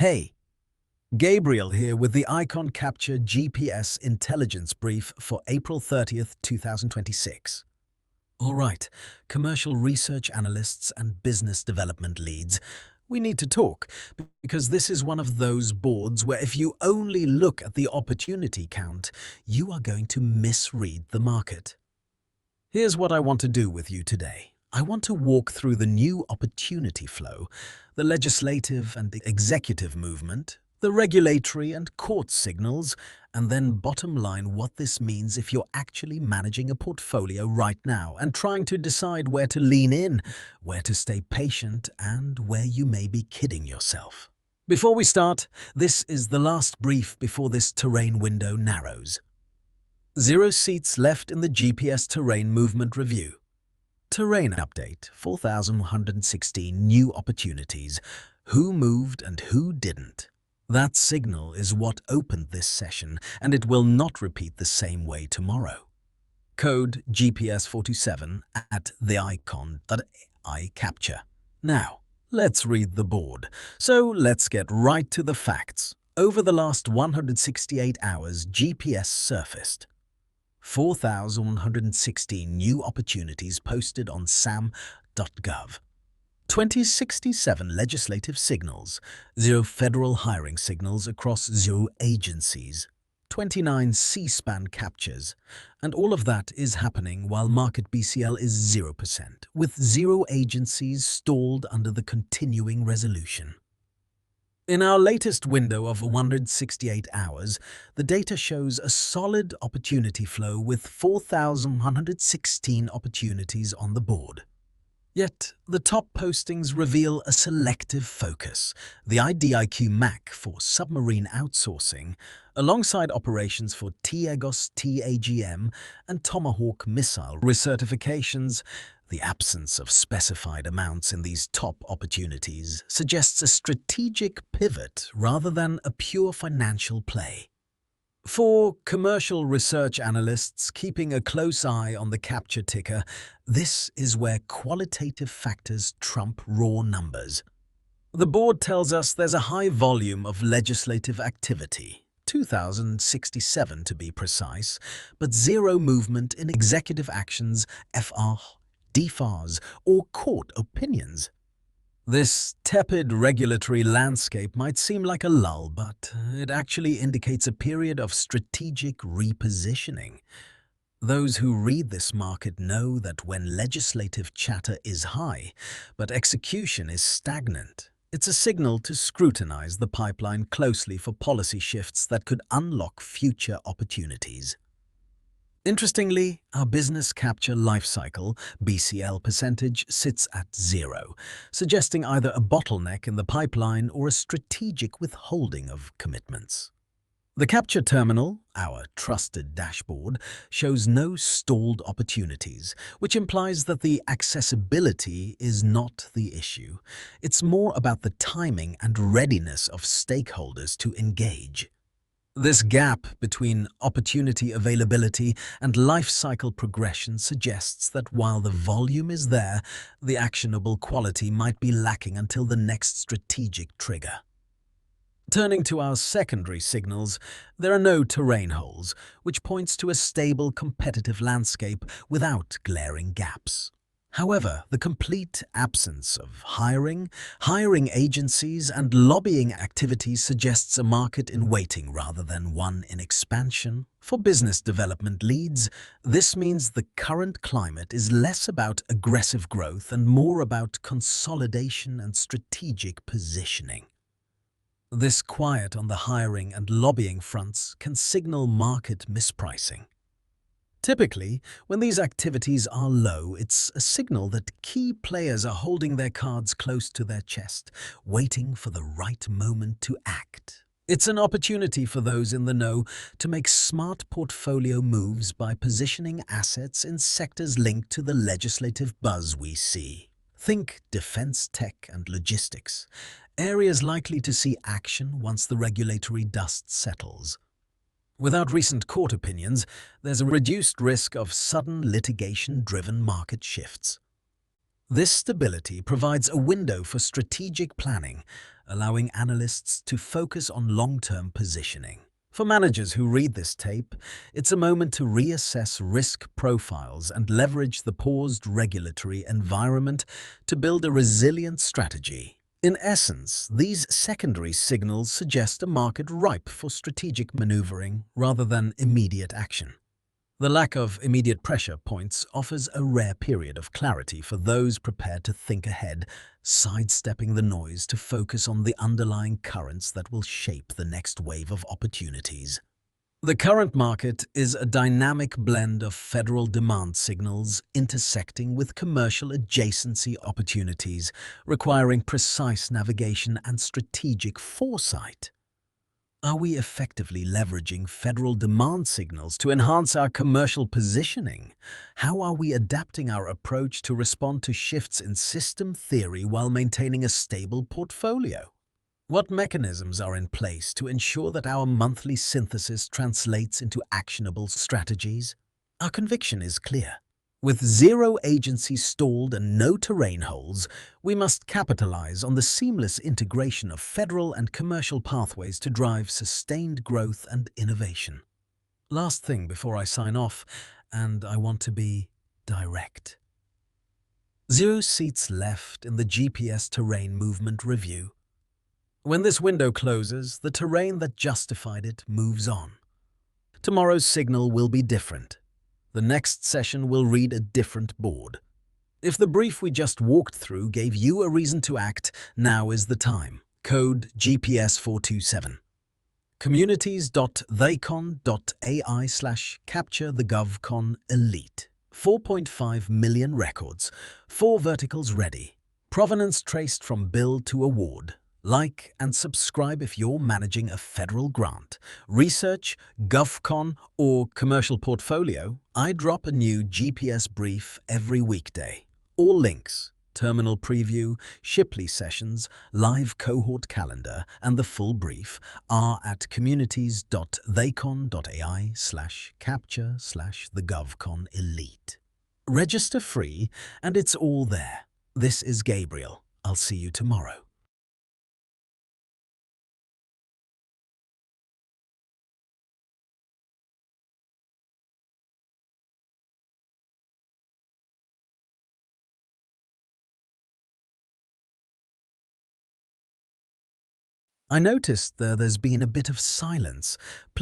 Hey, Gabriel here with the Icon Capture GPS Intelligence Brief for April 30th, 2026. All right, commercial research analysts and business development leads, we need to talk because this is one of those boards where if you only look at the opportunity count, you are going to misread the market. Here's what I want to do with you today. I want to walk through the new opportunity flow, the legislative and the executive movement, the regulatory and court signals, and then bottom line what this means if you're actually managing a portfolio right now and trying to decide where to lean in, where to stay patient, and where you may be kidding yourself. Before we start, this is the last brief before this terrain window narrows. 0 seats left in the GPS Terrain Movement Review. Terrain update, 4,116 new opportunities. Who moved and who didn't? That signal is what opened this session, and it will not repeat the same way tomorrow. Code GPS47 at the-icon.ai capture. Now, let's read the board. So let's get right to the facts. Over the last 168 hours, GPS surfaced 4,116 new opportunities posted on SAM.gov. 2067 legislative signals, 0 federal hiring signals across 0 agencies, 29 C-SPAN captures, and all of that is happening while market BCL is 0%, with 0 agencies stalled under the continuing resolution. In our latest window of 168 hours, the data shows a solid opportunity flow with 4,116 opportunities on the board. Yet, the top postings reveal a selective focus, the IDIQ MAC for submarine outsourcing, alongside operations for T-EGOS TAGM and Tomahawk missile recertifications. The absence of specified amounts in these top opportunities suggests a strategic pivot rather than a pure financial play. For commercial research analysts keeping a close eye on the capture ticker, this is where qualitative factors trump raw numbers. The board tells us there's a high volume of legislative activity, 2,067 to be precise, but 0 movement in executive actions, DFARS, or court opinions. This tepid regulatory landscape might seem like a lull, but it actually indicates a period of strategic repositioning. Those who read this market know that when legislative chatter is high, but execution is stagnant, it's a signal to scrutinize the pipeline closely for policy shifts that could unlock future opportunities. Interestingly, our business capture lifecycle (BCL) percentage sits at 0, suggesting either a bottleneck in the pipeline or a strategic withholding of commitments. The capture terminal, our trusted dashboard, shows no stalled opportunities, which implies that the accessibility is not the issue. It's more about the timing and readiness of stakeholders to engage. This gap between opportunity availability and life cycle progression suggests that while the volume is there, the actionable quality might be lacking until the next strategic trigger. Turning to our secondary signals, there are no terrain holes, which points to a stable competitive landscape without glaring gaps. However, the complete absence of hiring agencies, and lobbying activities suggests a market in waiting rather than one in expansion. For business development leads, this means the current climate is less about aggressive growth and more about consolidation and strategic positioning. This quiet on the hiring and lobbying fronts can signal market mispricing. Typically, when these activities are low, it's a signal that key players are holding their cards close to their chest, waiting for the right moment to act. It's an opportunity for those in the know to make smart portfolio moves by positioning assets in sectors linked to the legislative buzz we see. Think defense tech and logistics, areas likely to see action once the regulatory dust settles. Without recent court opinions, there's a reduced risk of sudden litigation-driven market shifts. This stability provides a window for strategic planning, allowing analysts to focus on long-term positioning. For managers who read this tape, it's a moment to reassess risk profiles and leverage the paused regulatory environment to build a resilient strategy. In essence, these secondary signals suggest a market ripe for strategic maneuvering rather than immediate action. The lack of immediate pressure points offers a rare period of clarity for those prepared to think ahead, sidestepping the noise to focus on the underlying currents that will shape the next wave of opportunities. The current market is a dynamic blend of federal demand signals intersecting with commercial adjacency opportunities, requiring precise navigation and strategic foresight. Are we effectively leveraging federal demand signals to enhance our commercial positioning? How are we adapting our approach to respond to shifts in system theory while maintaining a stable portfolio? What mechanisms are in place to ensure that our monthly synthesis translates into actionable strategies? Our conviction is clear. With zero agency stalled and no terrain holes, we must capitalize on the seamless integration of federal and commercial pathways to drive sustained growth and innovation. Last thing before I sign off, and I want to be direct. 0 seats left in the GPS Terrain Movement Review. When this window closes, the terrain that justified it moves on. Tomorrow's signal will be different. The next session will read a different board. If the brief we just walked through gave you a reason to act, now is the time. Code GPS 427. communities.theicon.ai/capture the-govcon-elite. 4.5 million records, 4 verticals ready. Provenance traced from bill to award. Like and subscribe if you're managing a federal grant, research, GovCon, or commercial portfolio. I drop a new GPS brief every weekday. All links, terminal preview, Shipley sessions, live cohort calendar, and the full brief are at communities.theicon.ai/capture/the-govcon-elite. Register free, and it's all there. This is Gabriel. I'll see you tomorrow. I noticed there's been a bit of silence. Please